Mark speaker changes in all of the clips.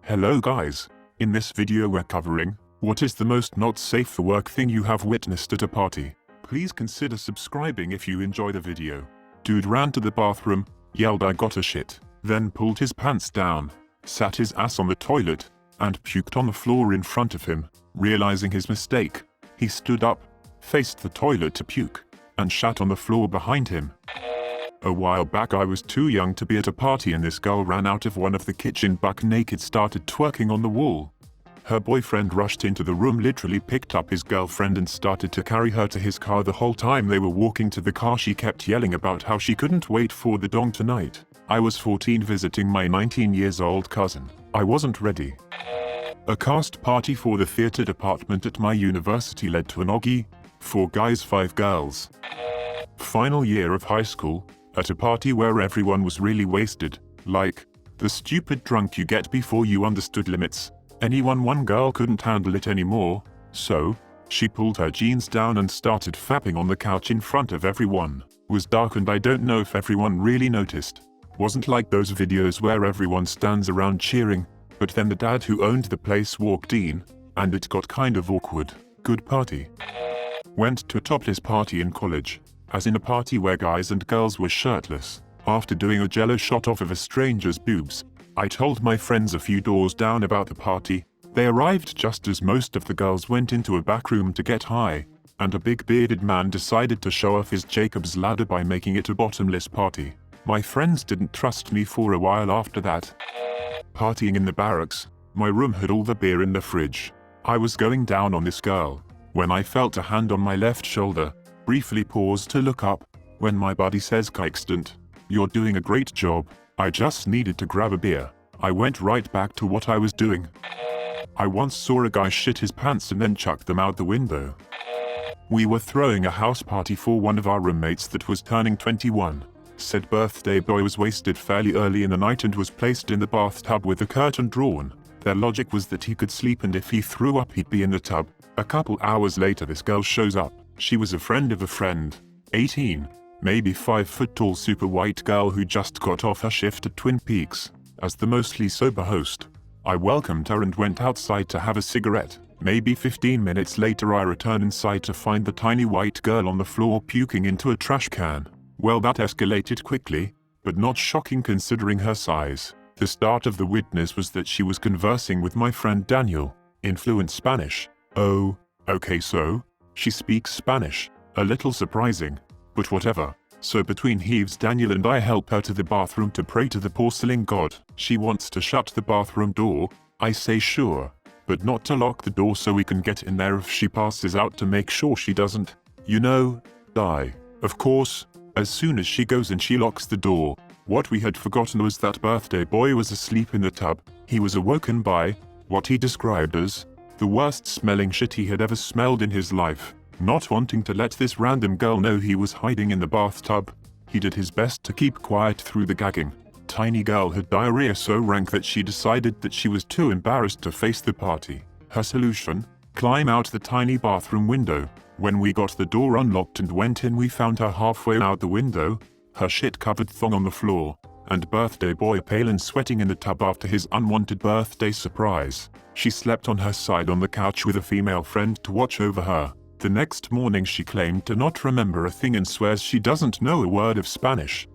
Speaker 1: Hello guys. In this video we're covering, what is the most not safe for work thing you have witnessed at a party. Please consider subscribing if you enjoy the video. Dude ran to the bathroom, yelled I got a shit, then pulled his pants down, sat his ass on the toilet, and puked on the floor in front of him. Realizing his mistake, he stood up, faced the toilet to puke, and shat on the floor behind him. A while back I was too young to be at a party and this girl ran out of one of the kitchen buck naked, started twerking on the wall. Her boyfriend rushed into the room, literally picked up his girlfriend and started to carry her to his car. The whole time they were walking to the car she kept yelling about how she couldn't wait for the dong tonight. I was 14 visiting my 19-year-old cousin. I wasn't ready. A cast party for the theater department at my university led to an oggy, 4 guys 5 girls. Final year of high school, at a party where everyone was really wasted, like the stupid drunk you get before you understood limits. One girl couldn't handle it anymore, so she pulled her jeans down and started fapping on the couch in front of everyone. It was dark and I don't know if everyone really noticed. Wasn't like those videos where everyone stands around cheering, but then the dad who owned the place walked in, and it got kind of awkward. Good party. Went to a topless party in college. As in a party where guys and girls were shirtless. After doing a jello shot off of a stranger's boobs, I told my friends a few doors down about the party. They arrived just as most of the girls went into a back room to get high, and a big bearded man decided to show off his Jacob's ladder by making it a bottomless party. My friends didn't trust me for a while after that. Partying in the barracks, my room had all the beer in the fridge. I was going down on this girl, when I felt a hand on my left shoulder. Briefly paused to look up, when my buddy says, "Christening, you're doing a great job." I just needed to grab a beer. I went right back to what I was doing. I once saw a guy shit his pants and then chuck them out the window. We were throwing a house party for one of our roommates that was turning 21. Said birthday boy was wasted fairly early in the night and was placed in the bathtub with the curtain drawn. Their logic was that he could sleep and if he threw up he'd be in the tub. A couple hours later this girl shows up. She was a friend of a friend, 18, maybe 5 foot tall super white girl who just got off her shift at Twin Peaks. As the mostly sober host, I welcomed her and went outside to have a cigarette. Maybe 15 minutes later I return inside to find the tiny white girl on the floor puking into a trash can. Well, that escalated quickly, but not shocking considering her size. The start of the witness was that she was conversing with my friend Daniel, in fluent Spanish. Oh, okay, so she speaks Spanish. A little surprising, but whatever. So between heaves Daniel and I help her to the bathroom to pray to the porcelain god. She wants to shut the bathroom door. I say sure, but not to lock the door so we can get in there if she passes out, to make sure she doesn't, die. Of course, as soon as she goes in she locks the door. What we had forgotten was that birthday boy was asleep in the tub. He was awoken by what he described as the worst smelling shit he had ever smelled in his life. Not wanting to let this random girl know he was hiding in the bathtub, he did his best to keep quiet through the gagging. Tiny girl had diarrhea so rank that she decided that she was too embarrassed to face the party. Her solution? Climb out the tiny bathroom window. When we got the door unlocked and went in, we found her halfway out the window, her shit-covered thong on the floor, and birthday boy pale and sweating in the tub after his unwanted birthday surprise. She slept on her side on the couch with a female friend to watch over her. The next morning she claimed to not remember a thing and swears she doesn't know a word of Spanish.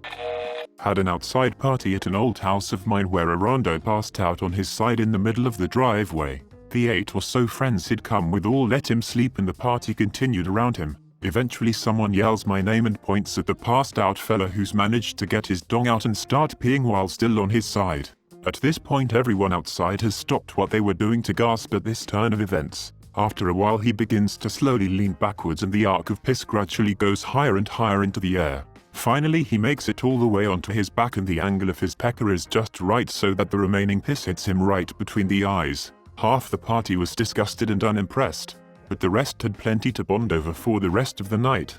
Speaker 1: Had an outside party at an old house of mine where a rondo passed out on his side in the middle of the driveway. The 8 or so friends he'd come with all let him sleep and the party continued around him. Eventually someone yells my name and points at the passed out fella who's managed to get his dong out and start peeing while still on his side. At this point everyone outside has stopped what they were doing to gasp at this turn of events. After a while he begins to slowly lean backwards and the arc of piss gradually goes higher and higher into the air. Finally he makes it all the way onto his back and the angle of his pecker is just right so that the remaining piss hits him right between the eyes. Half the party was disgusted and unimpressed, but the rest had plenty to bond over for the rest of the night.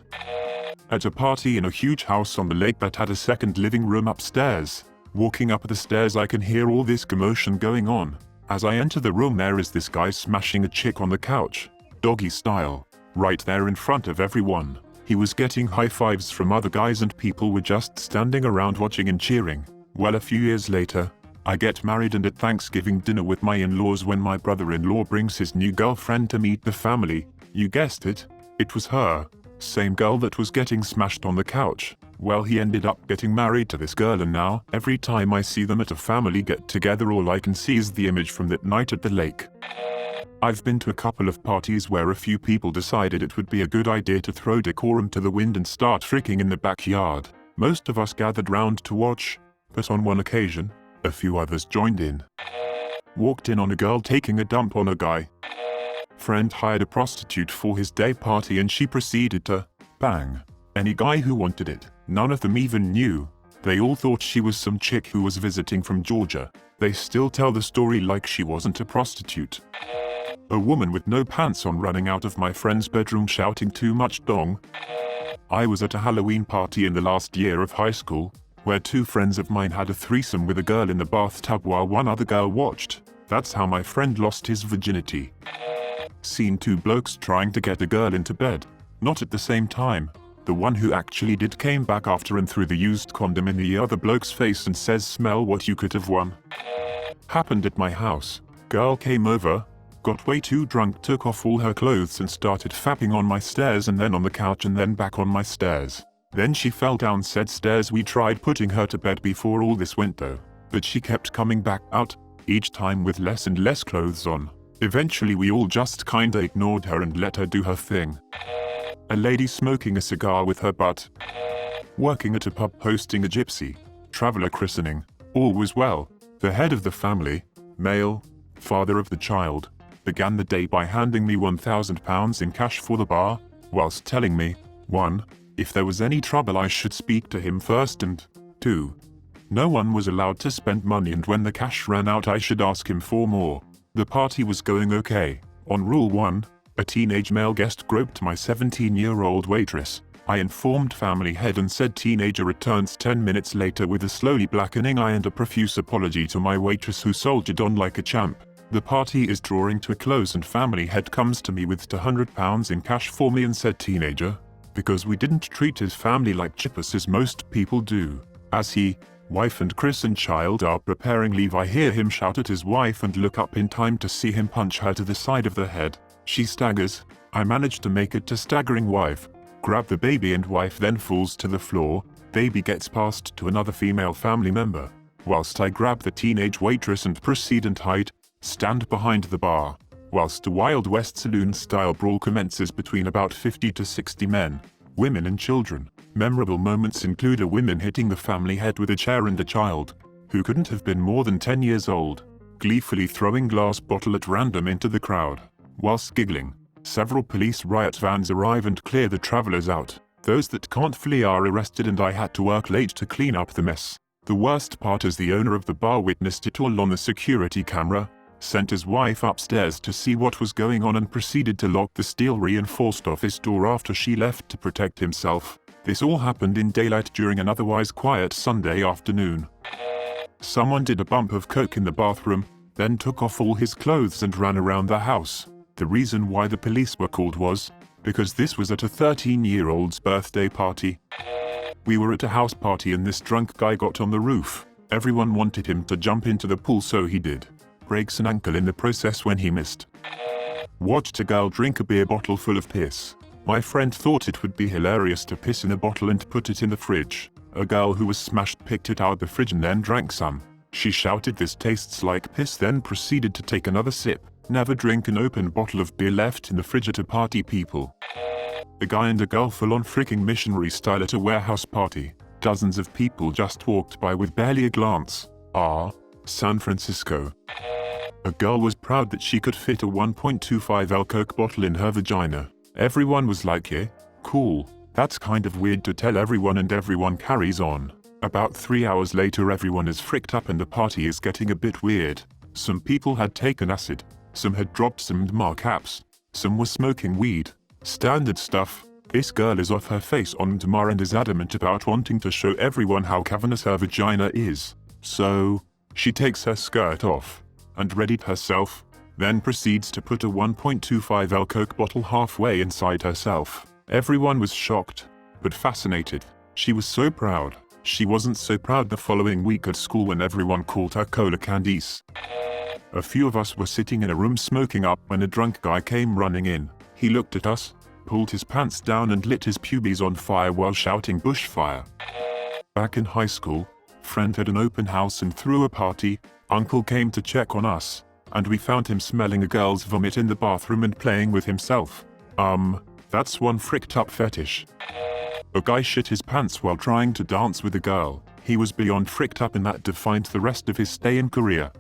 Speaker 1: At a party in a huge house on the lake that had a second living room upstairs. Walking up the stairs I can hear all this commotion going on. As I enter the room there is this guy smashing a chick on the couch, doggy style, right there in front of everyone. He was getting high fives from other guys and people were just standing around watching and cheering. Well, a few years later, I get married and at Thanksgiving dinner with my in-laws when my brother-in-law brings his new girlfriend to meet the family. You guessed it. It was her. Same girl that was getting smashed on the couch. Well, he ended up getting married to this girl, and now, every time I see them at a family get-together, all I can see is the image from that night at the lake. I've been to a couple of parties where a few people decided it would be a good idea to throw decorum to the wind and start freaking in the backyard. Most of us gathered round to watch, but on one occasion, a few others joined in. Walked in on a girl taking a dump on a guy. Friend hired a prostitute for his day party and she proceeded to bang any guy who wanted it. None of them even knew. They all thought she was some chick who was visiting from Georgia. They still tell the story like she wasn't a prostitute. A woman with no pants on running out of my friend's bedroom shouting too much dong. I was at a Halloween party in the last year of high school, where two friends of mine had a threesome with a girl in the bathtub while one other girl watched. That's how my friend lost his virginity. Seen two blokes trying to get a girl into bed. Not at the same time. The one who actually did came back after and threw the used condom in the other bloke's face and says, "Smell what you could have won." Happened at my house. Girl came over, got way too drunk, took off all her clothes and started fapping on my stairs and then on the couch and then back on my stairs. Then she fell down said stairs. We tried putting her to bed before all this went though, but she kept coming back out, each time with less and less clothes on. Eventually we all just kinda ignored her and let her do her thing. A lady smoking a cigar with her butt. Working at a pub hosting a gypsy traveler christening. All was well. The head of the family, male, father of the child, began the day by handing me £1,000 in cash for the bar, whilst telling me, 1. If there was any trouble I should speak to him first, and 2. No one was allowed to spend money, and when the cash ran out I should ask him for more. The party was going okay. On rule 1, a teenage male guest groped my 17-year-old waitress. I informed family head and said teenager returns 10 minutes later with a slowly blackening eye and a profuse apology to my waitress, who soldiered on like a champ. The party is drawing to a close and family head comes to me with £200 in cash for me and said teenager, because we didn't treat his family like chippers as most people do. As he, wife and Chris and child are preparing leave, I hear him shout at his wife and look up in time to see him punch her to the side of the head. She staggers. I manage to make it to staggering wife, grab the baby, and wife then falls to the floor. Baby gets passed to another female family member, whilst I grab the teenage waitress and proceed and hide, stand behind the bar, whilst a Wild West saloon-style brawl commences between about 50 to 60 men, women and children. Memorable moments include a woman hitting the family head with a chair and a child, who couldn't have been more than 10 years old, gleefully throwing glass bottle at random into the crowd. Whilst giggling, several police riot vans arrive and clear the travelers out. Those that can't flee are arrested and I had to work late to clean up the mess. The worst part is the owner of the bar witnessed it all on the security camera, sent his wife upstairs to see what was going on and proceeded to lock the steel-reinforced office door after she left to protect himself. This all happened in daylight during an otherwise quiet Sunday afternoon. Someone did a bump of coke in the bathroom, then took off all his clothes and ran around the house. The reason why the police were called was because this was at a 13-year-old's birthday party. We were at a house party and this drunk guy got on the roof. Everyone wanted him to jump into the pool, so he did. Breaks an ankle in the process when he missed. Watched a girl drink a beer bottle full of piss. My friend thought it would be hilarious to piss in a bottle and put it in the fridge. A girl who was smashed picked it out of the fridge and then drank some. She shouted, "This tastes like piss," then proceeded to take another sip. Never drink an open bottle of beer left in the fridge at a party, people. A guy and a girl full on freaking missionary style at a warehouse party. Dozens of people just walked by with barely a glance. San Francisco. A girl was proud that she could fit a 1.25L Coke bottle in her vagina. Everyone was like, "Yeah, cool. That's kind of weird," to tell everyone, and everyone carries on. About 3 hours later everyone is fricked up and the party is getting a bit weird. Some people had taken acid. Some had dropped some mishaps. Some were smoking weed. Standard stuff. This girl is off her face on Tamar and is adamant about wanting to show everyone how cavernous her vagina is. So, she takes her skirt off and readied herself, then proceeds to put a 1.25L Coke bottle halfway inside herself. Everyone was shocked, but fascinated. She was so proud. She wasn't so proud the following week at school when everyone called her Cola Candice. A few of us were sitting in a room smoking up when a drunk guy came running in. He looked at us, pulled his pants down and lit his pubes on fire while shouting bushfire. Back in high school, friend had an open house and threw a party. Uncle came to check on us, and we found him smelling a girl's vomit in the bathroom and playing with himself. That's one fricked up fetish. A guy shit his pants while trying to dance with a girl. He was beyond fricked up and that defined the rest of his stay in Korea.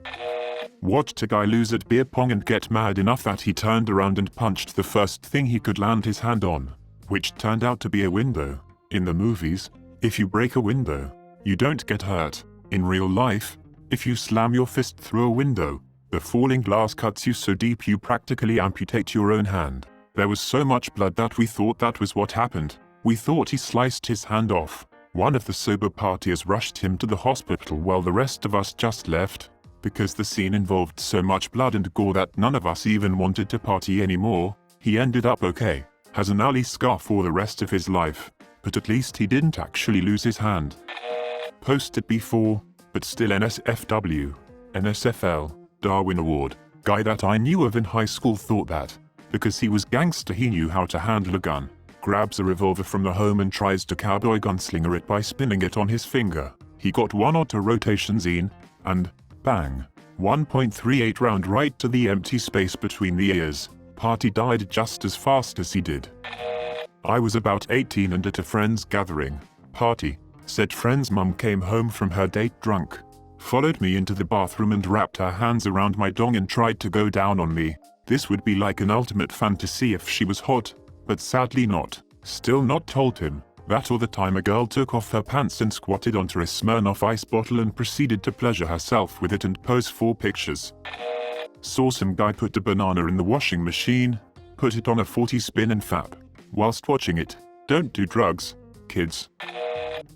Speaker 1: Watched a guy lose at beer pong and get mad enough that he turned around and punched the first thing he could land his hand on, which turned out to be a window. In the movies, if you break a window, you don't get hurt. In real life, if you slam your fist through a window, the falling glass cuts you so deep you practically amputate your own hand. There was so much blood that we thought that was what happened. We thought he sliced his hand off. One of the sober partiers rushed him to the hospital while the rest of us just left, because the scene involved so much blood and gore that none of us even wanted to party anymore. He ended up okay, has an ugly scar for the rest of his life, but at least he didn't actually lose his hand. Posted before, but still NSFW, NSFL, Darwin Award. Guy that I knew of in high school thought that, because he was gangster he knew how to handle a gun. Grabs a revolver from the home and tries to cowboy gunslinger it by spinning it on his finger. He got one or two rotations in, and, bang, 1.38 round right to the empty space between the ears. Party died just as fast as he did. I was about 18 and at a friend's gathering. Party. Said friend's mum came home from her date drunk. Followed me into the bathroom and wrapped her hands around my dong and tried to go down on me. This would be like an ultimate fantasy if she was hot, but sadly not. Still not told him. That or the time a girl took off her pants and squatted onto a Smirnoff ice bottle and proceeded to pleasure herself with it and pose 4 pictures. Saw some guy put a banana in the washing machine, put it on a 40 spin and fap. Whilst watching it. Don't do drugs, kids.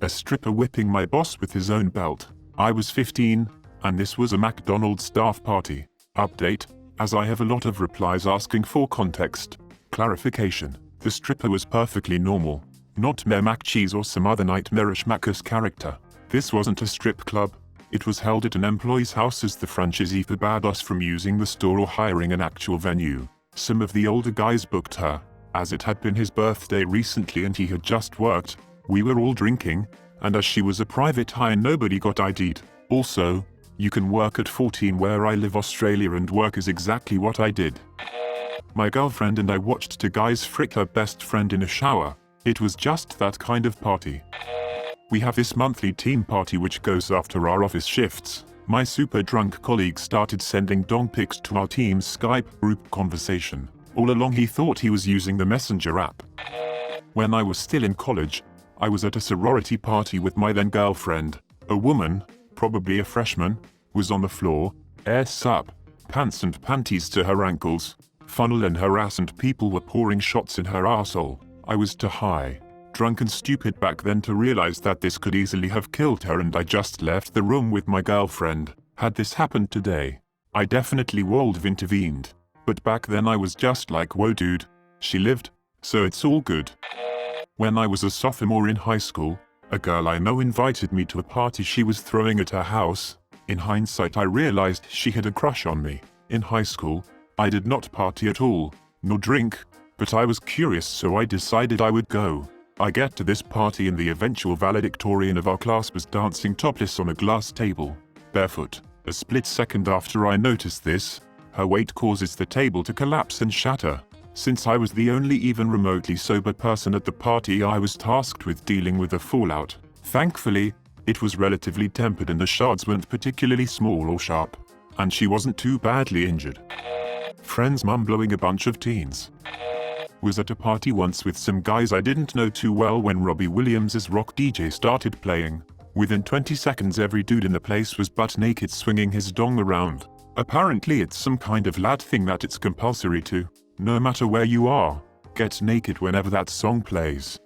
Speaker 1: A stripper whipping my boss with his own belt. I was 15, and this was a McDonald's staff party. Update, as I have a lot of replies asking for context. Clarification, the stripper was perfectly normal, not Mayor Mac Cheese or some other nightmarish Macus character. This wasn't a strip club, it was held at an employee's house as the franchisee forbade us from using the store or hiring an actual venue. Some of the older guys booked her, as it had been his birthday recently and he had just worked. We were all drinking, and as she was a private hire nobody got ID'd. Also, you can work at 14 where I live Australia and work is exactly what I did. My girlfriend and I watched 2 guys frick her best friend in a shower. It was just that kind of party. We have this monthly team party which goes after our office shifts. My super drunk colleague started sending dong pics to our team's Skype group conversation. All along he thought he was using the Messenger app. When I was still in college, I was at a sorority party with my then girlfriend. A woman, probably a freshman, was on the floor, ass up, pants and panties to her ankles, funnel in her ass and people were pouring shots in her arsehole. I was too high, drunk and stupid back then to realize that this could easily have killed her and I just left the room with my girlfriend. Had this happened today, I definitely would have intervened. But back then I was just like, whoa dude, she lived, so it's all good. When I was a sophomore in high school, a girl I know invited me to a party she was throwing at her house. In hindsight I realized she had a crush on me. In high school, I did not party at all, nor drink, but I was curious so I decided I would go. I get to this party and the eventual valedictorian of our class was dancing topless on a glass table, barefoot. A split second after I noticed this, her weight causes the table to collapse and shatter. Since I was the only even remotely sober person at the party I was tasked with dealing with the fallout. Thankfully, it was relatively tempered and the shards weren't particularly small or sharp. And she wasn't too badly injured. Friend's mum blowing a bunch of teens. Was at a party once with some guys I didn't know too well when Robbie Williams' rock DJ started playing. Within 20 seconds every dude in the place was butt naked swinging his dong around. Apparently it's some kind of lad thing that it's compulsory to. No matter where you are, get naked whenever that song plays.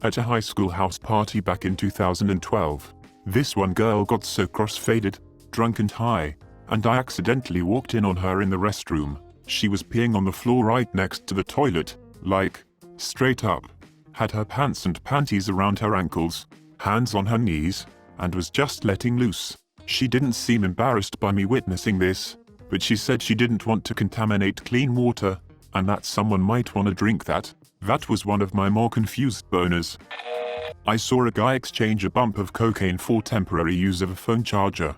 Speaker 1: At a high school house party back in 2012, this one girl got so cross-faded, drunk and high, and I accidentally walked in on her in the restroom. She was peeing on the floor right next to the toilet, like, straight up. Had her pants and panties around her ankles, hands on her knees, and was just letting loose. She didn't seem embarrassed by me witnessing this, but she said she didn't want to contaminate clean water, and that someone might want to drink that. That was one of my more confused boners. I saw a guy exchange a bump of cocaine for temporary use of a phone charger.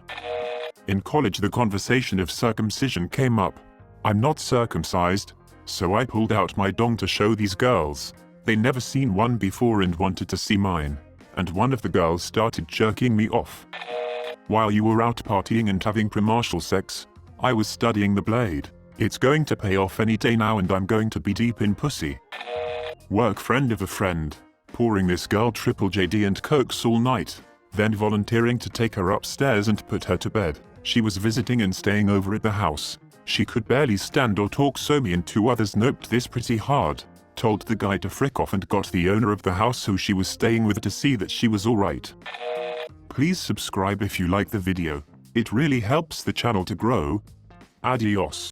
Speaker 1: In college, the conversation of circumcision came up. I'm not circumcised, so I pulled out my dong to show these girls. They never seen one before and wanted to see mine, and one of the girls started jerking me off. While you were out partying and having pre-martial sex, I was studying the blade. It's going to pay off any day now, and I'm going to be deep in pussy. Work friend of a friend, pouring this girl triple JD and cokes all night, then volunteering to take her upstairs and put her to bed. She was visiting and staying over at the house. She could barely stand or talk, so me and 2 others noped this pretty hard, told the guy to frick off, and got the owner of the house who she was staying with to see that she was alright. Please subscribe if you like the video. It really helps the channel to grow. Adios.